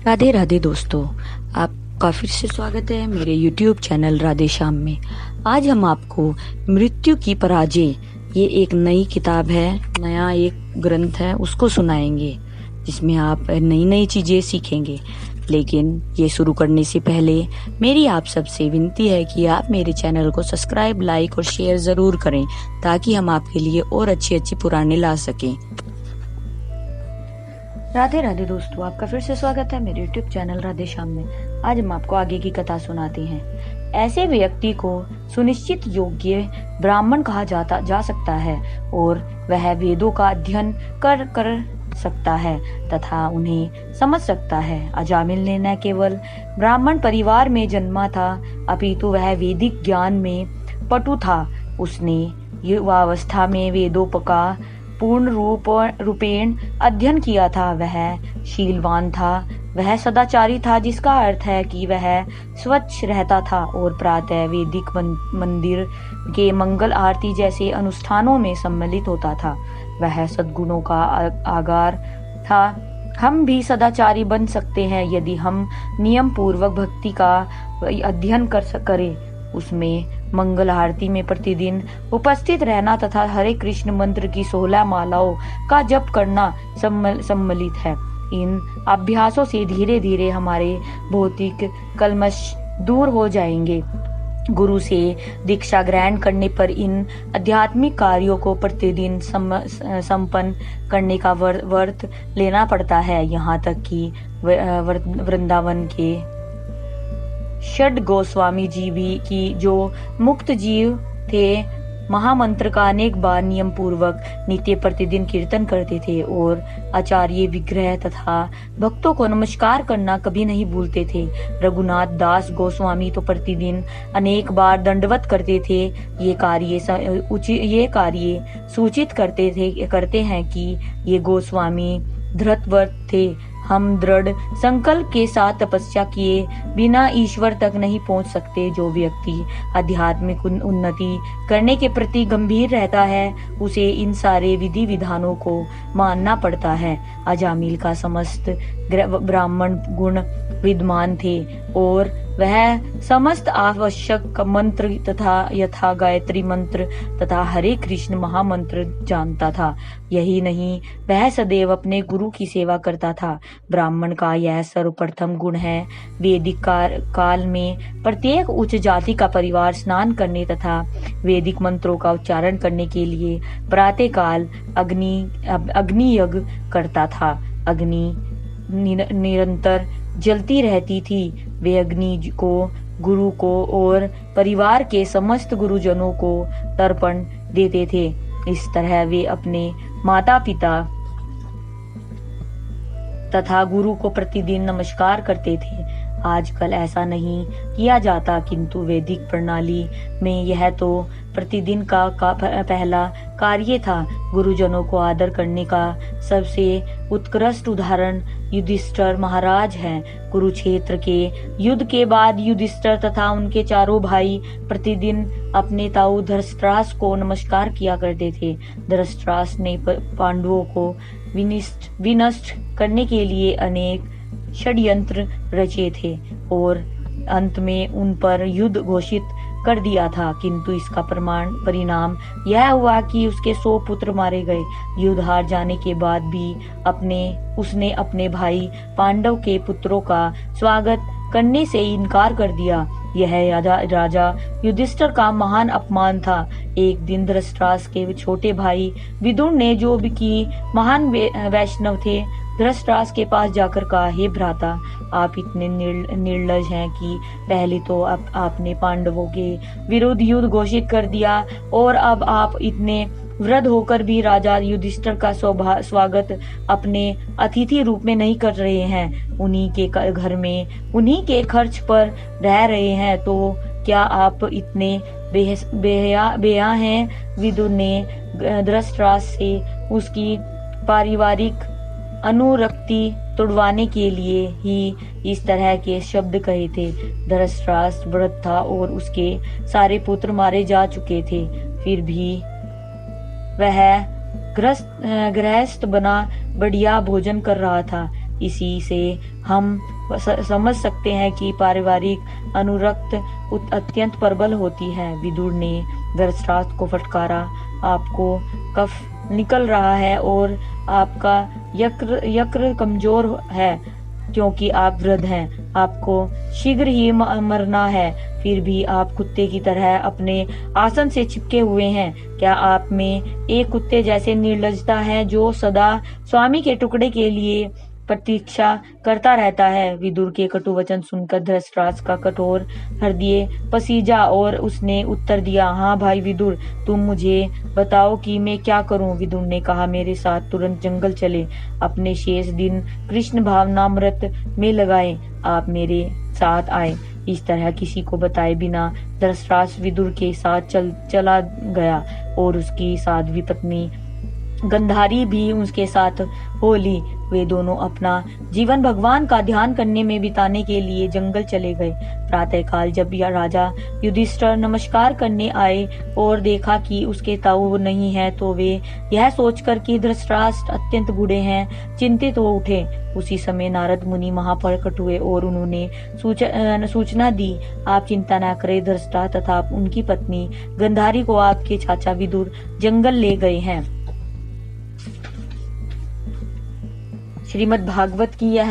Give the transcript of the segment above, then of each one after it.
राधे राधे दोस्तों, आपका फिर से स्वागत है मेरे YouTube चैनल राधे श्याम में। आज हम आपको मृत्यु की पराजय, ये एक नई किताब है, नया एक ग्रंथ है, उसको सुनाएंगे जिसमें आप नई नई चीज़ें सीखेंगे। लेकिन ये शुरू करने से पहले मेरी आप सबसे विनती है कि आप मेरे चैनल को सब्सक्राइब, लाइक और शेयर ज़रूर करें ताकि हम आपके लिए और अच्छी अच्छी पुराने ला सकें। राधे राधे दोस्तों, आपका फिर से स्वागत है मेरे YouTube चैनल राधे श्याम में। आज हम आपको आगे की कथा सुनाते हैं। ऐसे व्यक्ति को सुनिश्चित योग्य ब्राह्मण कहा जा सकता है और वह वेदों का अध्ययन कर सकता है तथा उन्हें समझ सकता है। अजामिल ने न केवल ब्राह्मण परिवार में जन्मा था अपितु वह वैदिक ज्ञान में पटु था। उसने युवावस्था में वेदों का पूर्ण रूपेण अध्ययन किया था। वह शीलवान था, वह सदाचारी था, जिसका अर्थ है कि वह स्वच्छ रहता था और प्रातः वैदिक मंदिर के मंगल आरती जैसे अनुष्ठानों में सम्मिलित होता था। वह सद्गुणों का आगार था। हम भी सदाचारी बन सकते हैं यदि हम नियम पूर्वक भक्ति का अध्ययन करें, उसमें मंगल आरती में प्रतिदिन उपस्थित रहना तथा हरे कृष्ण मंत्र की 16 मालाओं का जप करना सम्मिलित है। इन अभ्यासों से धीरे धीरे हमारे भौतिक कल्मश दूर हो जाएंगे। गुरु से दीक्षा ग्रहण करने पर इन आध्यात्मिक कार्यों को प्रतिदिन संपन्न करने का व्रत लेना पड़ता है। यहाँ तक कि वृंदावन के षड गोस्वामी जी भी की जो मुक्त जीव थे, महामंत्र का अनेक बार नियम पूर्वक नित्य प्रतिदिन कीर्तन करते थे और आचार्य विग्रह तथा भक्तों को नमस्कार करना कभी नहीं भूलते थे। रघुनाथ दास गोस्वामी तो प्रतिदिन अनेक बार दंडवत करते थे। ये कार्य सूचित करते हैं कि ये गोस्वामी धृतव्रत थे। हम दृढ़ संकल्प के साथ तपस्या किए बिना ईश्वर तक नहीं पहुंच सकते। जो व्यक्ति आध्यात्मिक उन्नति करने के प्रति गंभीर रहता है, उसे इन सारे विधि विधानों को मानना पड़ता है। अजामिल का समस्त ब्राह्मण गुण विद्वान थे और वह समस्त आवश्यक मंत्र तथा यथा गायत्री मंत्र तथा हरे कृष्ण महामंत्र जानता था। यही नहीं, वह सदैव अपने गुरु की सेवा करता था। ब्राह्मण का यह सर्वप्रथम गुण है। वैदिक काल में प्रत्येक उच्च जाति का परिवार स्नान करने तथा वैदिक मंत्रों का उच्चारण करने के लिए प्रातः काल अग्नि यज्ञ करता था। अग्नि निरंतर जलती रहती थी। वे अग्नि को गुरु को और परिवार के समस्त गुरुजनों को तर्पण देते थे। इस तरह वे अपने माता पिता तथा गुरु को प्रतिदिन नमस्कार करते थे। आजकल ऐसा नहीं किया जाता, किंतु वैदिक प्रणाली में यह तो प्रतिदिन का पहला कार्य था। गुरुजनों को आदर करने का सबसे उत्कृष्ट उदाहरण युधिष्ठिर महाराज हैं। कुरुक्षेत्र के युद्ध के बाद युधिष्ठिर तथा उनके चारों भाई प्रतिदिन अपने ताऊ धृतराष्ट्र को नमस्कार किया करते थे। धृतराष्ट्र ने पांडवों को विनष्ट करने के लिए अनेक षड्यंत्र रचे थे और अंत में उन पर युद्ध घोषित कर दिया था, किंतु इसका परिणाम यह हुआ कि उसके 100 पुत्र मारे गए। युद्ध हार जाने के बाद भी उसने अपने भाई पांडव के पुत्रों का स्वागत करने से इनकार कर दिया। यह राजा युधिष्ठिर का महान अपमान था। एक दिन धृतराष्ट्र के छोटे भाई विदुर ने, जो कि महान वैष्णव थे, धृतराष्ट्र के पास जाकर कहा, हे भ्राता, आप इतने निर्लज हैं कि पहले तो आपने पांडवों के विरुद्ध युद्ध घोषित कर दिया और अब आप इतने वृद्ध होकर भी राजा युधिष्ठिर का स्वागत अपने अतिथि रूप में नहीं कर रहे हैं। उन्हीं के घर में उन्हीं के खर्च पर रह रहे हैं, तो क्या आप इतने बेहया हैं? विदुर ने धृतराष्ट्र से उसकी पारिवारिक अनुरक्ति तुड़वाने के लिए ही इस तरह के शब्द कहे थे। धृतराष्ट्र वृद्ध था और उसके सारे पुत्र मारे जा चुके थे, फिर भी वह गृहस्थ बना बढ़िया भोजन कर रहा था। इसी से हम समझ सकते हैं कि पारिवारिक अनुरक्त अत्यंत प्रबल होती है। विदुर ने धृतराष्ट्र को फटकारा, आपको कफ निकल रहा है और आपका यकृ कमजोर है क्योंकि आप वृद्ध हैं। आपको शीघ्र ही मरना है, फिर भी आप कुत्ते की तरह अपने आसन से चिपके हुए हैं। क्या आप में एक कुत्ते जैसे निर्लजता है जो सदा स्वामी के टुकड़े के लिए प्रतीक्षा करता रहता है। विदुर के कटु वचन सुनकर धृतराष्ट्र का कठोर हृदय पसीजा और उसने उत्तर दिया, हाँ भाई विदुर, तुम मुझे बताओ कि मैं क्या करूं। विदुर ने कहा, मेरे साथ तुरंत जंगल चले, अपने शेष दिन कृष्ण भावनामृत में लगाए, आप मेरे साथ आए। इस तरह किसी को बताए बिना धृतराष्ट्र विदुर के साथ चला गया और उसकी साध्वी पत्नी गंधारी भी उसके साथ हो ली। वे दोनों अपना जीवन भगवान का ध्यान करने में बिताने के लिए जंगल चले गए। प्रातःकाल जब यह राजा युधिष्ठिर नमस्कार करने आए और देखा कि उसके ताऊ नहीं है तो वे यह सोचकर कि धृतराष्ट्र अत्यंत बूढ़े हैं चिंतित हो उठे। उसी समय नारद मुनि वहां प्रकट हुए और उन्होंने सूचना दी, आप चिंता न करें, धृतराष्ट्र तथा उनकी पत्नी गंधारी को आपके चाचा विदुर जंगल ले गए हैं। श्रीमद् भागवत की यह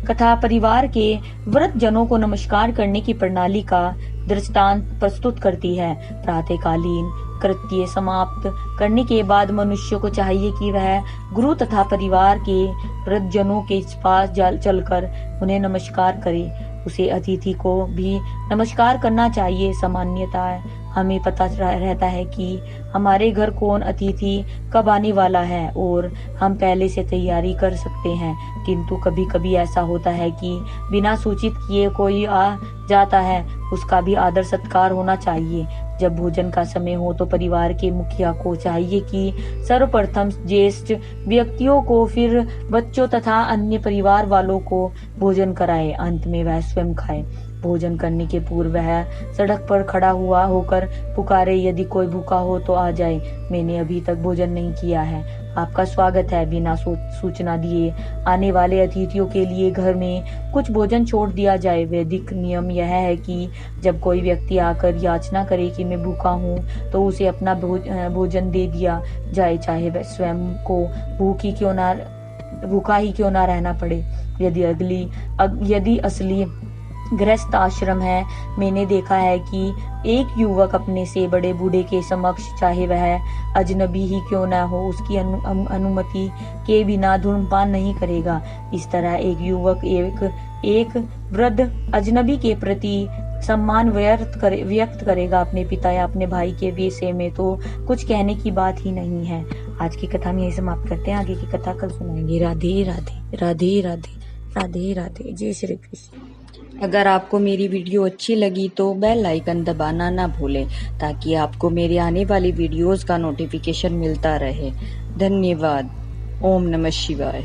कथा परिवार के व्रत जनों को नमस्कार करने की प्रणाली का दृष्टांत प्रस्तुत करती है। प्रातःकालीन कृत्य समाप्त करने के बाद मनुष्य को चाहिए कि वह गुरु तथा परिवार के व्रत जनों के पास चलकर उन्हें नमस्कार करे। उसे अतिथि को भी नमस्कार करना चाहिए। सामान्यतः हमें पता रहता है कि हमारे घर कौन अतिथि कब आने वाला है और हम पहले से तैयारी कर सकते हैं, किंतु कभी कभी ऐसा होता है कि बिना सूचित किए कोई आ जाता है, उसका भी आदर सत्कार होना चाहिए। जब भोजन का समय हो तो परिवार के मुखिया को चाहिए कि सर्वप्रथम ज्येष्ठ व्यक्तियों को, फिर बच्चों तथा अन्य परिवार वालों को भोजन कराए, अंत में वह स्वयं खाए। भोजन करने के पूर्व वह सड़क पर खड़ा हुआ होकर पुकारे, यदि कोई भूखा हो तो आ जाए, मैंने अभी तक भोजन नहीं किया है, आपका स्वागत है। बिना सूचना दिए आने वाले अतिथियों के लिए घर में कुछ भोजन छोड़ दिया जाए। वैदिक नियम यह है कि जब कोई व्यक्ति आकर याचना करे कि मैं भूखा हूँ तो उसे अपना भोजन दे दिया जाए, चाहे वह स्वयं को भूखा ही क्यों ना रहना पड़े। यदि असली गृहस्थ आश्रम है, मैंने देखा है कि एक युवक अपने से बड़े बूढ़े के समक्ष, चाहे वह अजनबी ही क्यों न हो, उसकी अनुमति के बिना धूम्रपान नहीं करेगा। इस तरह एक युवक एक वृद्ध अजनबी के प्रति सम्मान व्यक्त करेगा। अपने पिता या अपने भाई के विषय में तो कुछ कहने की बात ही नहीं है। आज की कथा में यही समाप्त करते हैं, आगे की कथा कल सुनाएंगे। राधे राधे राधे राधे राधे राधे, जय श्री कृष्ण। अगर आपको मेरी वीडियो अच्छी लगी तो बेल आइकन दबाना ना भूलें ताकि आपको मेरे आने वाली वीडियोस का नोटिफिकेशन मिलता रहे। धन्यवाद। ओम नमः शिवाय।